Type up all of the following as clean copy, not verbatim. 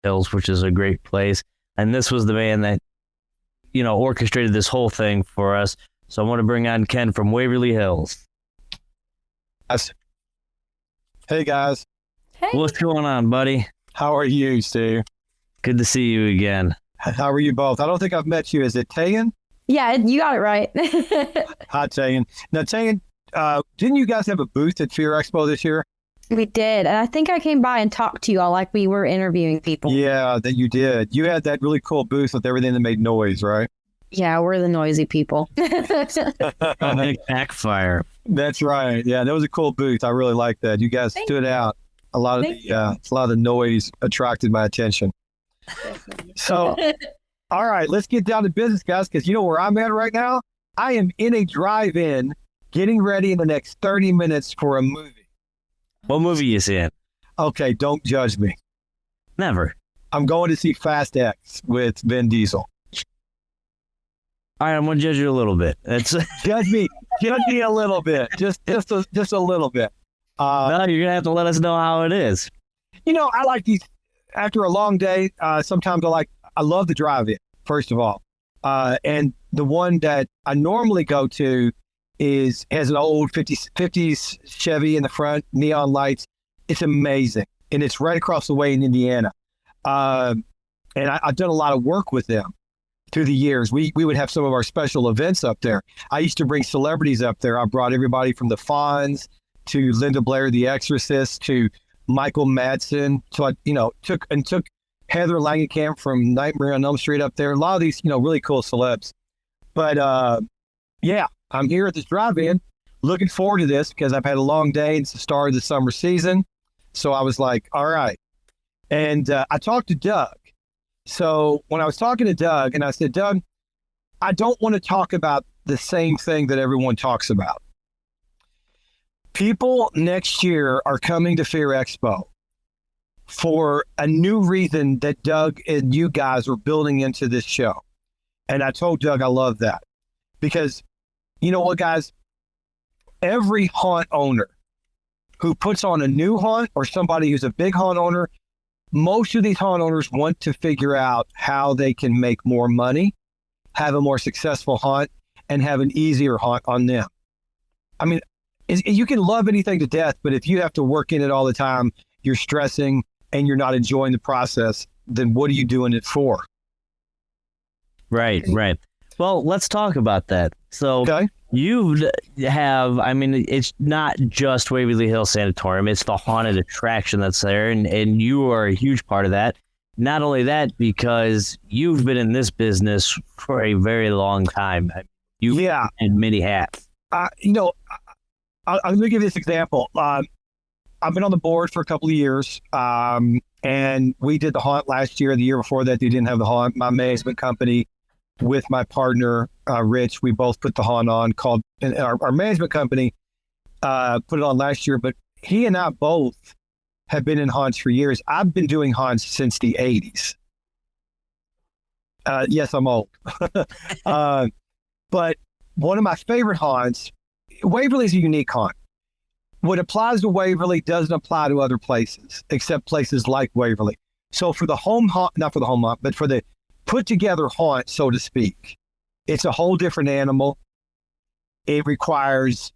Hills, which is a great place. And this was the band that, orchestrated this whole thing for us. So I want to bring on Ken from Waverly Hills. Hey, guys. Hey. What's going on, buddy? How are you, Steve? Good to see you again. How are you both? I don't think I've met you. Is it Tayen? Yeah, you got it right. Hi, Tayen. Now, Tayen, didn't you guys have a booth at Fear Expo this year? We did. And I think I came by and talked to you all like we were interviewing people. Yeah, that you did. You had that really cool booth with everything that made noise, right? Yeah, we're the noisy people. Big backfire. That's right. Yeah, that was a cool booth. I really liked that. You guys stood out. A lot of the noise attracted my attention. So, all right, let's get down to business, guys, because you know where I'm at right now? I am in a drive-in getting ready in the next 30 minutes for a movie. What movie you seeing? Okay, don't judge me. Never. I'm going to see Fast X with Vin Diesel. All right, I'm going to judge you a little bit. Judge me a little bit. Just a little bit. No, you're going to have to let us know how it is. I like these, after a long day, sometimes I love the drive-in, first of all. And the one that I normally go to has an old 50s Chevy in the front, neon lights. It's amazing. And it's right across the way in Indiana. And I've done a lot of work with them through the years. We would have some of our special events up there. I used to bring celebrities up there. I brought everybody from the Fonz to Linda Blair, the Exorcist, to Michael Madsen. So I, took Heather Langenkamp from Nightmare on Elm Street up there. A lot of these, really cool celebs. But yeah, I'm here at this drive-in, looking forward to this because I've had a long day. It's the start of the summer season. So I was like, all right. And I talked to Doug. So when I was talking to Doug, and I said, Doug, I don't want to talk about the same thing that everyone talks about. People next year are coming to Fear Expo for a new reason that Doug and you guys are building into this show. And I told Doug I love that because you know what, guys? Every haunt owner who puts on a new haunt or somebody who's a big haunt owner, most of these haunt owners want to figure out how they can make more money, have a more successful haunt, and have an easier haunt on them. I mean, you can love anything to death, but if you have to work in it all the time, you're stressing and you're not enjoying the process, then what are you doing it for? Right. Well, let's talk about that. So okay. It's not just Waverly Hills Sanatorium. It's the haunted attraction that's there. And you are a huge part of that. Not only that, because you've been in this business for a very long time. You've had many hats. I'm going to give you this example. I've been on the board for a couple of years, and we did the haunt last year. The year before that, they didn't have the haunt. My management company with my partner, Rich, we both put the haunt on and our management company put it on last year, but he and I both have been in haunts for years. I've been doing haunts since the 80s. Yes, I'm old. But one of my favorite haunts, Waverly's a unique haunt. What applies to Waverly doesn't apply to other places, except places like Waverly. So for the home haunt, not for the home haunt, but for the put together haunt, so to speak, it's a whole different animal. It requires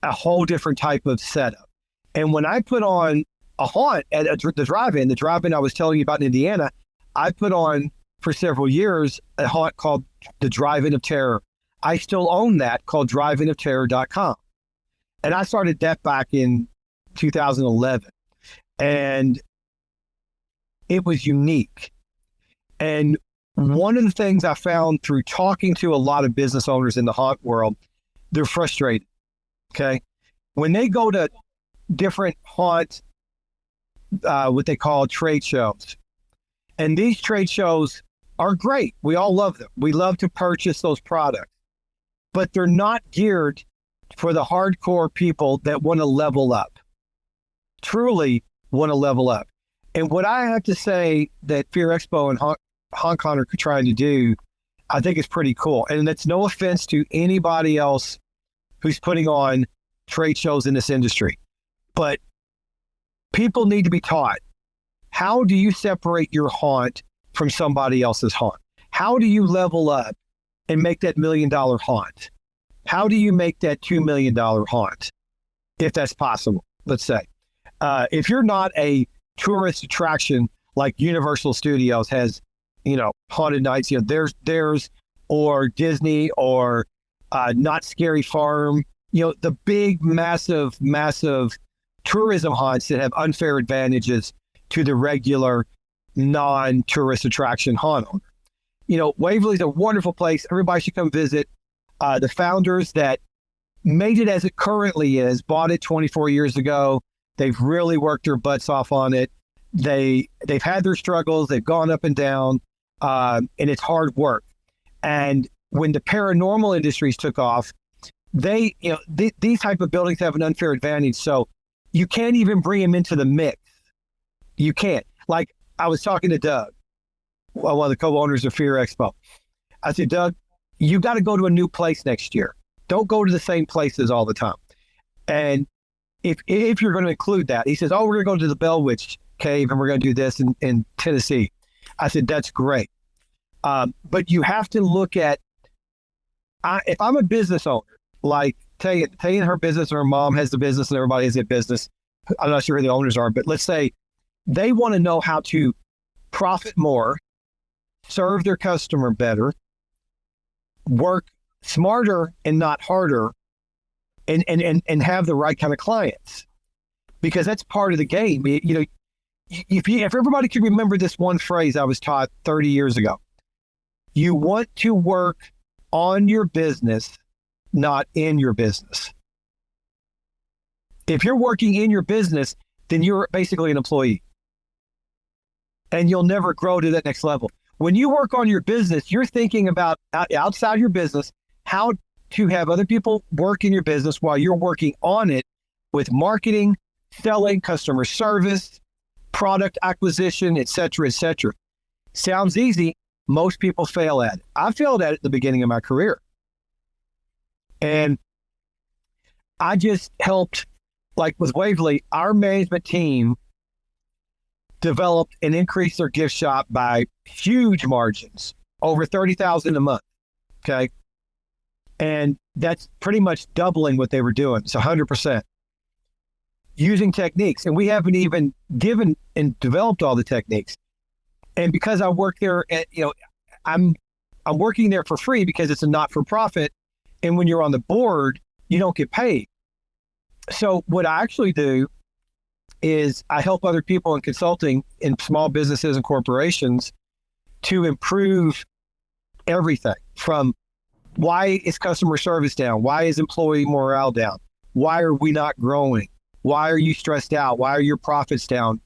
a whole different type of setup. And when I put on a haunt at the drive-in I was telling you about in Indiana, I put on for several years a haunt called the Drive-In of Terror. I still own that, called driveinofterror.com. And I started that back in 2011. And it was unique. And one of the things I found through talking to a lot of business owners in the haunt world, they're frustrated, okay? When they go to different haunt, what they call trade shows, and these trade shows are great. We all love them. We love to purchase those products, but they're not geared for the hardcore people that want to level up, truly want to level up. And what I have to say that Fear Expo and Hong Kong are trying to do, I think is pretty cool. And that's no offense to anybody else who's putting on trade shows in this industry, but people need to be taught How do you separate your haunt from somebody else's haunt? How do you level up and make that $1 million haunt? How do you make that $2 million haunt, if that's possible? Let's say, if you're not a tourist attraction like Universal Studios has, haunted nights, there's or Disney or Not Scary Farm, the big, massive tourism haunts that have unfair advantages to the regular non-tourist attraction haunt owner. Waverly's a wonderful place. Everybody should come visit. The founders that made it as it currently is, bought it 24 years ago. They've really worked their butts off on it. They've had their struggles. They've gone up and down, and it's hard work. And when the paranormal industries took off, these type of buildings have an unfair advantage. So you can't even bring them into the mix. You can't. Like, I was talking to Doug, one of the co-owners of Fear Expo. I said, Doug, you got to go to a new place next year. Don't go to the same places all the time. And if you're going to include that, he says, we're going to go to the Bell Witch Cave and we're going to do this in Tennessee. I said, that's great. But you have to look at, if I'm a business owner, like Tayen her business, or her mom has the business and everybody has a business. I'm not sure who the owners are, but let's say they want to know how to profit more, serve their customer better, work smarter and not harder, and have the right kind of clients, because that's part of the game. If everybody could remember this one phrase I was taught 30 years ago, you want to work on your business, not in your business. If you're working in your business, then you're basically an employee, and you'll never grow to that next level. When you work on your business, you're thinking about outside your business, how to have other people work in your business while you're working on it with marketing, selling, customer service, product acquisition, et cetera, et cetera. Sounds easy. Most people fail at it. I failed at it at the beginning of my career. And I just helped, like with Waverly, our management team developed and increased their gift shop by huge margins, over $30,000 a month. Okay. And that's pretty much doubling what they were doing. It's 100% using techniques. And we haven't even given and developed all the techniques. And because I work there I'm working there for free because it's a not-for-profit. And when you're on the board, you don't get paid. So what I actually do is I help other people in consulting in small businesses and corporations to improve everything from why is customer service down? Why is employee morale down? Why are we not growing? Why are you stressed out? Why are your profits down?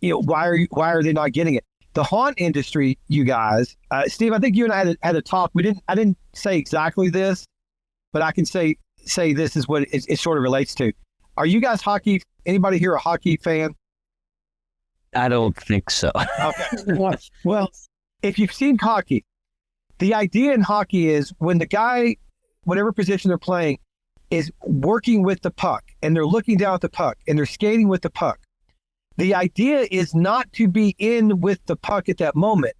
Why are they not getting it? The haunt industry, you guys, Steve, I think you and I had a talk. I didn't say exactly this, but I can say this is what it sort of relates to. Are you guys hockey? Anybody here a hockey fan? I don't think so. Okay. Well, if you've seen hockey, the idea in hockey is when the guy, whatever position they're playing, is working with the puck and they're looking down at the puck and they're skating with the puck. The idea is not to be in with the puck at that moment.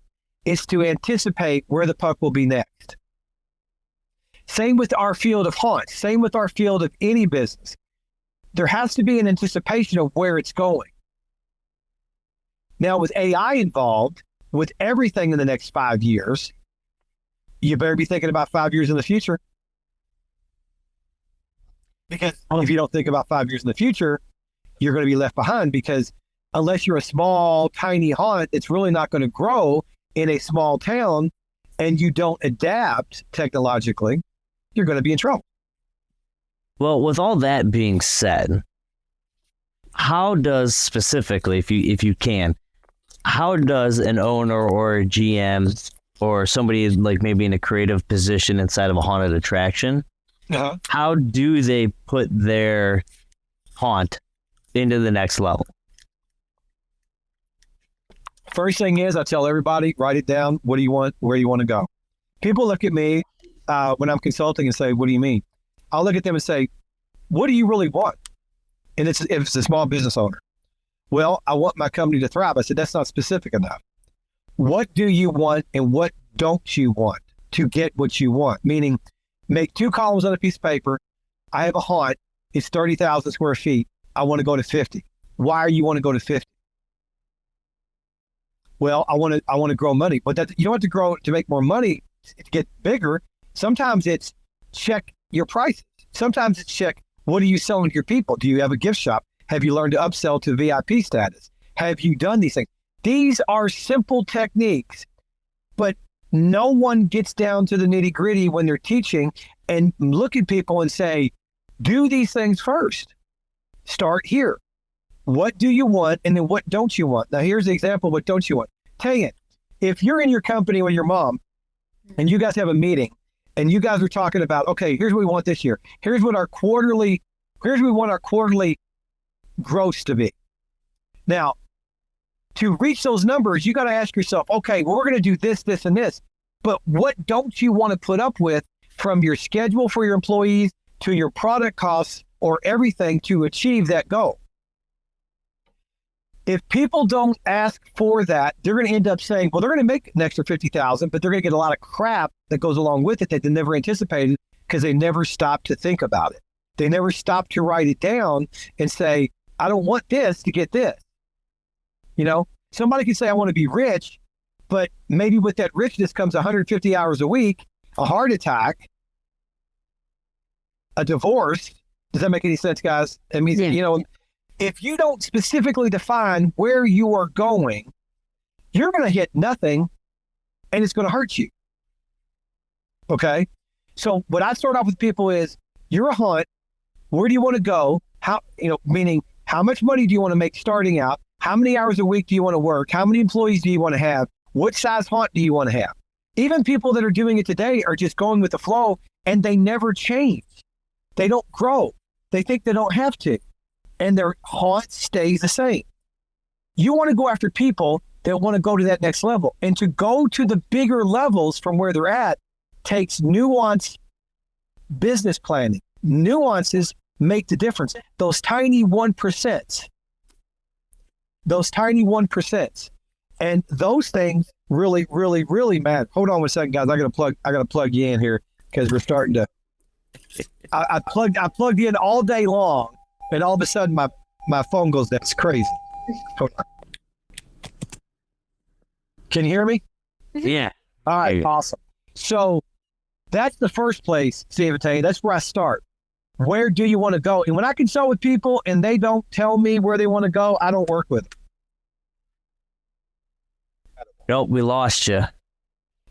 It's to anticipate where the puck will be next. Same with our field of haunts. Same with our field of any business. There has to be an anticipation of where it's going. Now, with AI involved, with everything in the next 5 years, you better be thinking about 5 years in the future. Because if you don't think about 5 years in the future, you're going to be left behind, because unless you're a small, tiny haunt, it's really not going to grow in a small town, and you don't adapt technologically, you're going to be in trouble. Well, with all that being said, how does specifically, if you can, how does an owner or a GM or somebody like maybe in a creative position inside of a haunted attraction, how do they put their haunt into the next level? First thing is, I tell everybody, write it down. What do you want? Where you want to go? People look at me when I'm consulting and say, what do you mean? I'll look at them and say, what do you really want? And if it's a small business owner, Well, I want my company to thrive. I said, that's not specific enough. What do you want and what don't you want to get what you want? Meaning, make 2 columns on a piece of paper. I have a haunt. It's 30,000 square feet. I want to go to 50. Why are you want to go to 50? Well, I want to grow money, but you don't have to grow to make more money to get bigger. Sometimes it's check your prices. Sometimes it's check, what are you selling to your people? Do you have a gift shop? Have you learned to upsell to VIP status? Have you done these things? These are simple techniques, but no one gets down to the nitty gritty when they're teaching and look at people and say, do these things first. Start here. What do you want? And then what don't you want? Now, here's the example of what don't you want. Tayen, if you're in your company with your mom and you guys have a meeting and you guys are talking about, okay, here's what we want this year. Here's what we want our quarterly gross to be. Now, to reach those numbers, you got to ask yourself, okay, well, we're going to do this, this, and this. But what don't you want to put up with from your schedule for your employees to your product costs or everything to achieve that goal? If people don't ask for that, they're going to end up saying, well, they're going to make an extra 50,000, but they're going to get a lot of crap that goes along with it that they never anticipated because they never stopped to think about it. They never stopped to write it down and say, I don't want this to get this. You know, somebody can say, I want to be rich, but maybe with that richness comes 150 hours a week, a heart attack, a divorce. Does that make any sense, guys? I mean, you know, if you don't specifically define where you are going, you're going to hit nothing and it's going to hurt you. Okay. So what I start off with people is, you're a hunt. Where do you want to go? How, you know, meaning how much money do you want to make starting out? How many hours a week do you want to work? How many employees do you want to have? What size haunt do you want to have? Even people that are doing it today are just going with the flow and they never change. They don't grow. They think they don't have to. And their haunt stays the same. You want to go after people that want to go to that next level. And to go to the bigger levels from where they're at takes nuanced business planning. Nuances make the difference. Those tiny 1%. Those tiny 1%. And those things really, really, really matter. Hold on one second, guys. I gotta plug you in here because we're starting to. I plugged in all day long, and all of a sudden my phone goes down. It's crazy. Hold on. Can you hear me? Yeah. All right, awesome. So that's the first place, Stephen Tayen. That's where I start. Where do you want to go? And when I consult with people and they don't tell me where they want to go, I don't work with them. Nope, we lost you.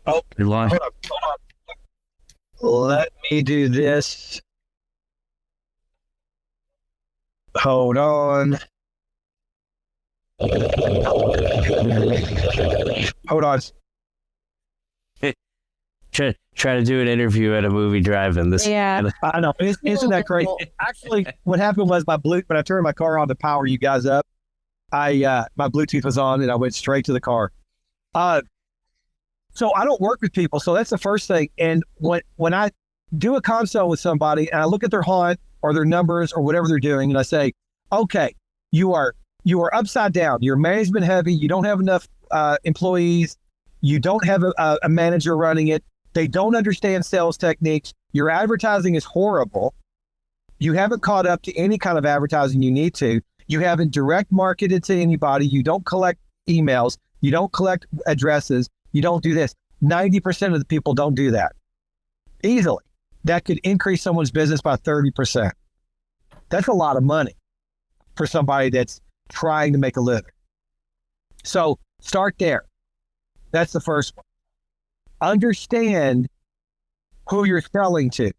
Oh, we lost. Hold on. Let me do this. Hold on. Hold on. Try to do an interview at a movie drive-in. Yeah. I know. Isn't that crazy? Actually, what happened was when I turned my car on to power you guys up, my Bluetooth was on and I went straight to the car. So I don't work with people. So that's the first thing. And when I do a consult with somebody and I look at their haunt or their numbers or whatever they're doing, and I say, okay, you are upside down. You're management heavy. You don't have enough employees. You don't have a manager running it. They don't understand sales techniques. Your advertising is horrible. You haven't caught up to any kind of advertising you need to. You haven't direct marketed to anybody. You don't collect emails. You don't collect addresses. You don't do this. 90% of the people don't do that. Easily. That could increase someone's business by 30%. That's a lot of money for somebody that's trying to make a living. So start there. That's the first one. Understand who you're selling to.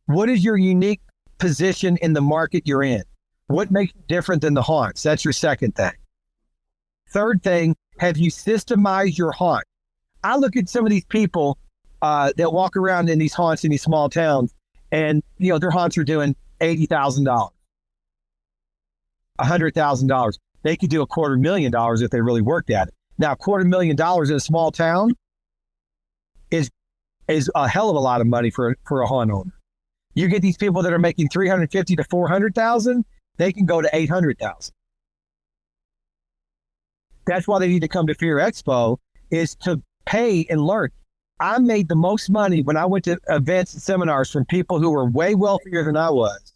What is your unique position in the market you're in? What makes you different than the haunts? That's your second thing. Third thing, have you systemized your haunt? I look at some of these people that walk around in these haunts in these small towns, and their haunts are doing $80,000, $100,000. They could do $250,000 if they really worked at it. Now, $250,000 in a small town is a hell of a lot of money for a haunt owner. You get these people that are making $350,000 to $400,000, they can go to $800,000. That's why they need to come to Fear Expo, is to pay and learn. I made the most money when I went to events and seminars from people who were way wealthier than I was.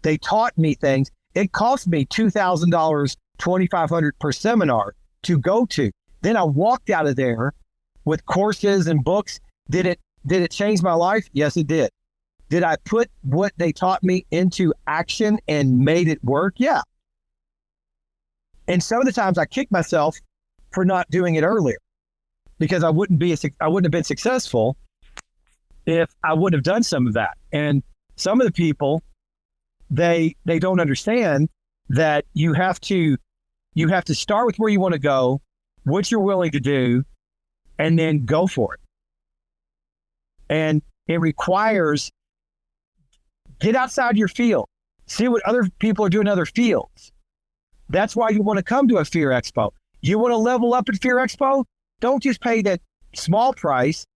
They taught me things. It cost me $2,000, $2,500 per seminar to go to. Then I walked out of there with courses and books. Did it change my life? Yes, it did. Did I put what they taught me into action and made it work? Yeah. And some of the times I kick myself for not doing it earlier, because I wouldn't have been successful if I wouldn't have done some of that. And some of the people, they don't understand that you have to start with where you want to go, what you're willing to do, and then go for it. And it requires, get outside your field, see what other people are doing in other fields. That's why you want to come to a Fear Expo. You want to level up at Fear Expo? Don't just pay that small price.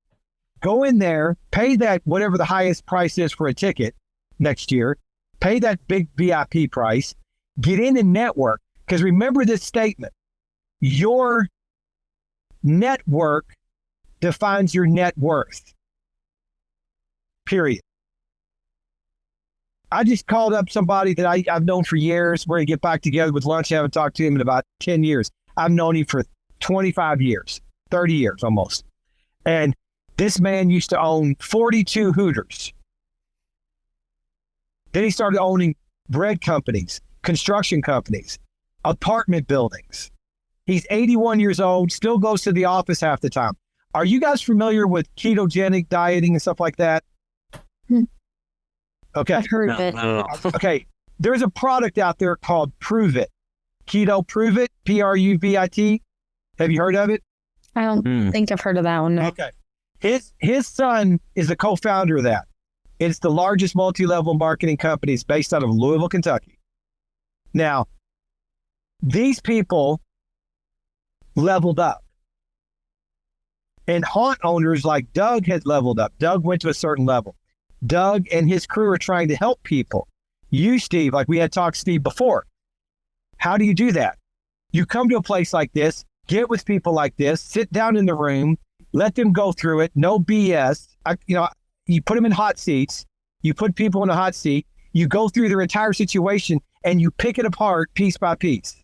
Go in there, pay that whatever the highest price is for a ticket next year. Pay that big VIP price. Get in and network. Because remember this statement: your network defines your net worth. Period. I just called up somebody that I've known for years. We're going to get back together with lunch. I haven't talked to him in about 10 years. I've known him for 25 years, 30 years almost. And this man used to own 42 Hooters. Then he started owning bread companies, construction companies, apartment buildings. He's 81 years old, still goes to the office half the time. Are you guys familiar with ketogenic dieting and stuff like that? Okay. I've heard of it. No. Okay. There's a product out there called Prove It. Keto Prove It, Pruvit. Have you heard of it? I don't think I've heard of that one. No. Okay. His son is the co-founder of that. It's the largest multi-level marketing company. It's based out of Louisville, Kentucky. Now, these people leveled up. And haunt owners like Doug had leveled up. Doug went to a certain level. Doug and his crew are trying to help people. You, Steve, like we had talked, Steve, before. How do you do that? You come to a place like this, get with people like this, sit down in the room, let them go through it, no BS. You put them in hot seats. You put people in a hot seat. You go through their entire situation and you pick it apart piece by piece.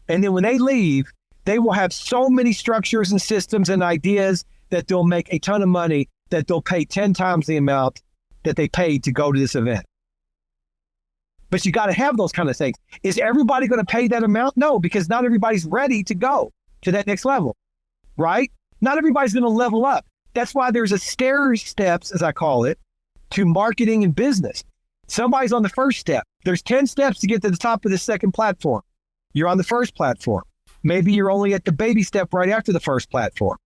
And then when they leave, they will have so many structures and systems and ideas that they'll make a ton of money, that they'll pay 10 times the amount that they paid to go to this event. But you got to have those kind of things. Is everybody going to pay that amount? No, because not everybody's ready to go to that next level, right? Not everybody's going to level up. That's why there's a stair steps, as I call it, to marketing and business. Somebody's on the first step. There's 10 steps to get to the top of the second platform. You're on the first platform. Maybe you're only at the baby step right after the first platform.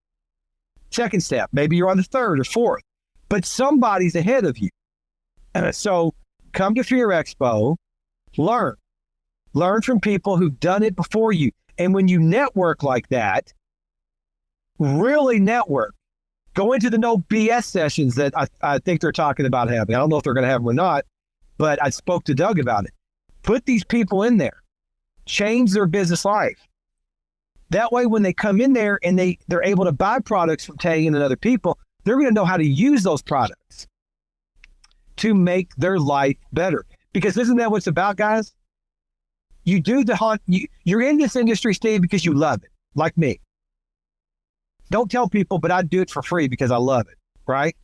Second step, maybe you're on the third or fourth, but somebody's ahead of you. So come to Fear Expo, learn from people who've done it before you. And when you network like that, really network, go into the no BS sessions that I think they're talking about having. I don't know if they're going to have them or not, but I spoke to Doug about it. Put these people in there, change their business life. That way, when they come in there and they're able to buy products from Tayen and other people, they're going to know how to use those products to make their life better. Because isn't that what it's about, guys? You do you're in this industry, Steve, because you love it, like me. Don't tell people, but I do it for free because I love it, right?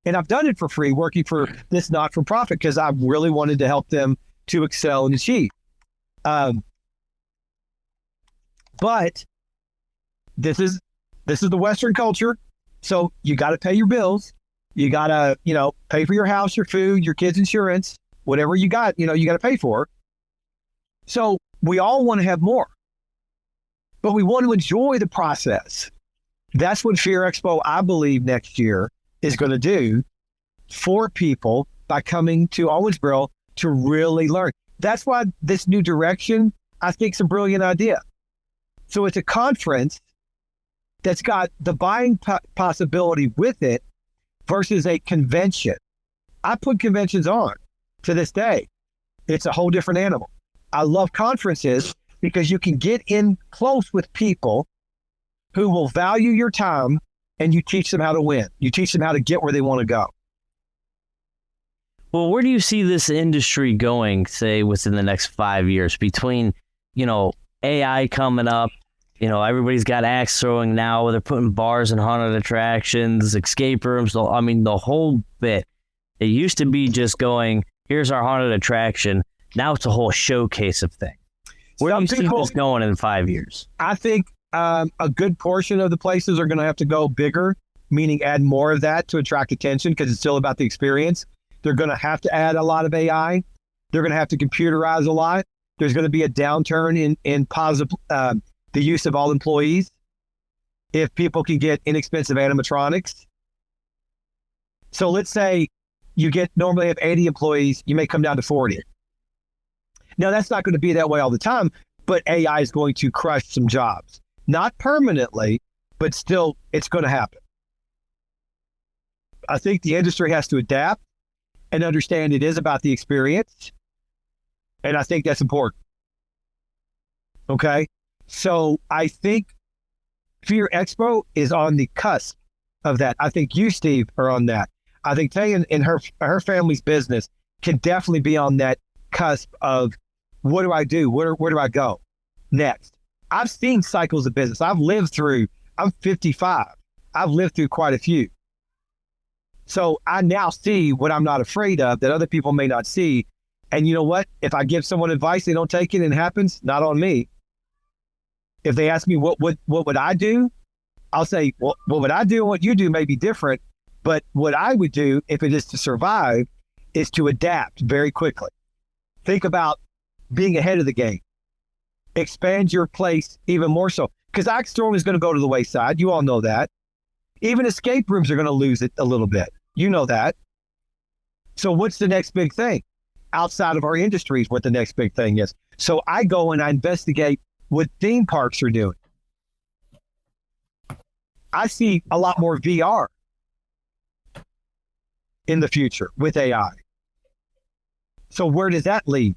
And I've done it for free, working for this not-for-profit, because I really wanted to help them to excel and achieve. But this is the Western culture. So you got to pay your bills. You got to, pay for your house, your food, your kids' insurance, whatever you got, you got to pay for. So we all want to have more, but we want to enjoy the process. That's what Fear Expo, I believe, next year is going to do for people by coming to Owensboro to really learn. That's why this new direction, I think, is a brilliant idea. So it's a conference that's got the buying possibility with it versus a convention. I put conventions on to this day. It's a whole different animal. I love conferences because you can get in close with people who will value your time, and you teach them how to win. You teach them how to get where they want to go. Well, where do you see this industry going, say, within the next 5 years between, AI coming up? Everybody's got axe throwing now. They're putting bars and haunted attractions, escape rooms. The whole bit. It used to be just going, here's our haunted attraction. Now it's a whole showcase of things. Where do you see this going in 5 years? I think a good portion of the places are going to have to go bigger, meaning add more of that to attract attention because it's still about the experience. They're going to have to add a lot of AI. They're going to have to computerize a lot. There's going to be a downturn in positive the use of all employees if people can get inexpensive animatronics. So let's say you normally have 80 employees, you may come down to 40. Now, that's not going to be that way all the time, but AI is going to crush some jobs. Not permanently, but still, it's going to happen. I think the industry has to adapt and understand it is about the experience. And I think that's important. Okay? So I think Fear Expo is on the cusp of that. I think you, Steve, are on that. I think Tayen and her family's business can definitely be on that cusp of what do I do? Where do I go next? I've seen cycles of business. I'm 55. I've lived through quite a few. So I now see what I'm not afraid of that other people may not see. And you know what? If I give someone advice, they don't take it and it happens, not on me. If they ask me what would I do, I'll say, well, what would I do and what you do may be different. But what I would do if it is to survive is to adapt very quickly. Think about being ahead of the game. Expand your place even more so. Because axe throwing is going to go to the wayside. You all know that. Even escape rooms are going to lose it a little bit. You know that. So what's the next big thing? Outside of our industries, what the next big thing is. So I go and I investigate what theme parks are doing. I see a lot more VR in the future with AI. So where does that lead?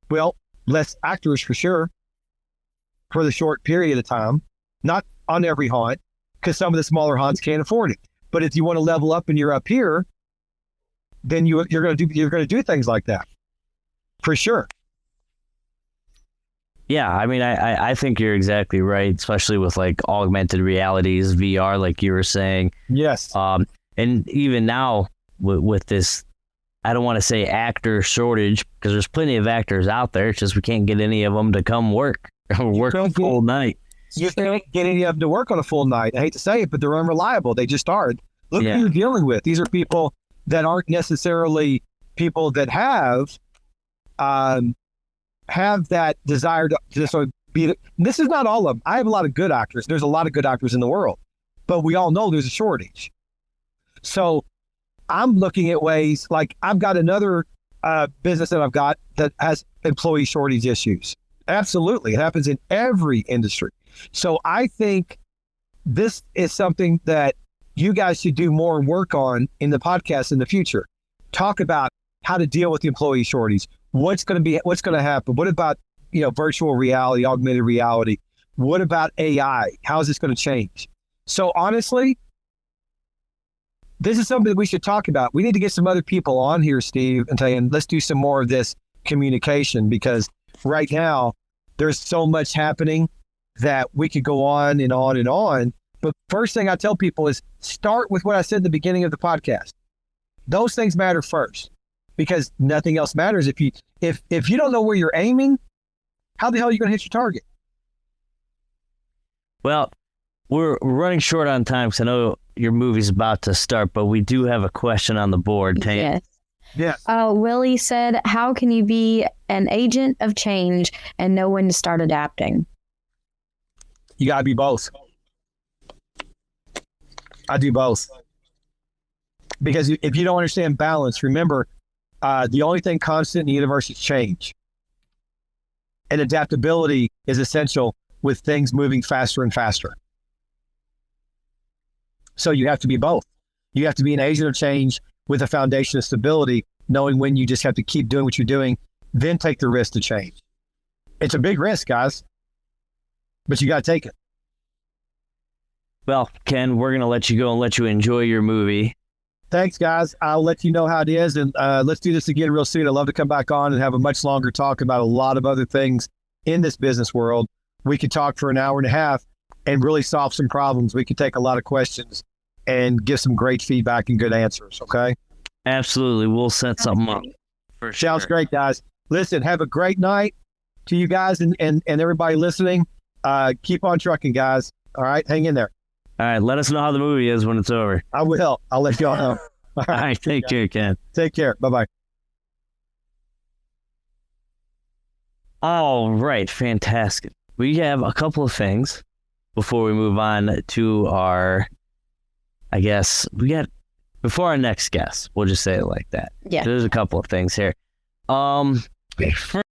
Well, less actors for sure for the short period of time, not on every haunt, because some of the smaller haunts can't afford it. But if you want to level up and you're up here, then you're going to do things like that for sure. Yeah, I mean, I think you're exactly right, especially with like augmented realities, VR, like you were saying. Yes. And even now with this, I don't want to say actor shortage because there's plenty of actors out there. It's just we can't get any of them to come work a full night. You can't get any of them to work on a full night. I hate to say it, but they're unreliable. They just aren't. Look who you're dealing with. These are people that aren't necessarily people that have that desire to just be. This is not all of them. I have a lot of good actors. There's a lot of good actors in the world, but we all know there's a shortage. So I'm looking at ways like I've got another business that I've got that has employee shortage issues. Absolutely. It happens in every industry. So I think this is something that you guys should do more work on in the podcast in the future. Talk about how to deal with the employee shortage. What's going to happen? What about, virtual reality, augmented reality? What about AI? How is this going to change? So honestly, this is something that we should talk about. We need to get some other people on here, Steve, and Tayen, let's do some more of this communication because right now there's so much happening that we could go on and on and on. But first thing I tell people is start with what I said at the beginning of the podcast. Those things matter first because nothing else matters. If you don't know where you're aiming, how the hell are you going to hit your target? Well, we're running short on time because I know your movie's about to start, but we do have a question on the board. Tayen. Yes. Willie said, how can you be an agent of change and know when to start adapting? You got to be both. I do both. Because if you don't understand balance, remember, the only thing constant in the universe is change. And adaptability is essential with things moving faster and faster. So you have to be both. You have to be an agent of change with a foundation of stability, knowing when you just have to keep doing what you're doing then take the risk to change. It's a big risk, guys, but you got to take it. Well, Ken, we're going to let you go and let you enjoy your movie. Thanks, guys. I'll let you know how it is, and let's do this again real soon. I'd love to come back on and have a much longer talk about a lot of other things in this business world. We could talk for an hour and a half and really solve some problems. We could take a lot of questions and give some great feedback and good answers, okay? Absolutely. We'll set something up. For sure. Sounds great, guys. Listen, have a great night to you guys and everybody listening. Keep on trucking, guys. All right, hang in there. All right, let us know how the movie is when it's over. I will. I'll let y'all know. All right, take care, Ken. Take care. Bye-bye. All right, fantastic. We have a couple of things before we move on to our, before our next guest. We'll just say it like that. Yeah. There's a couple of things here. First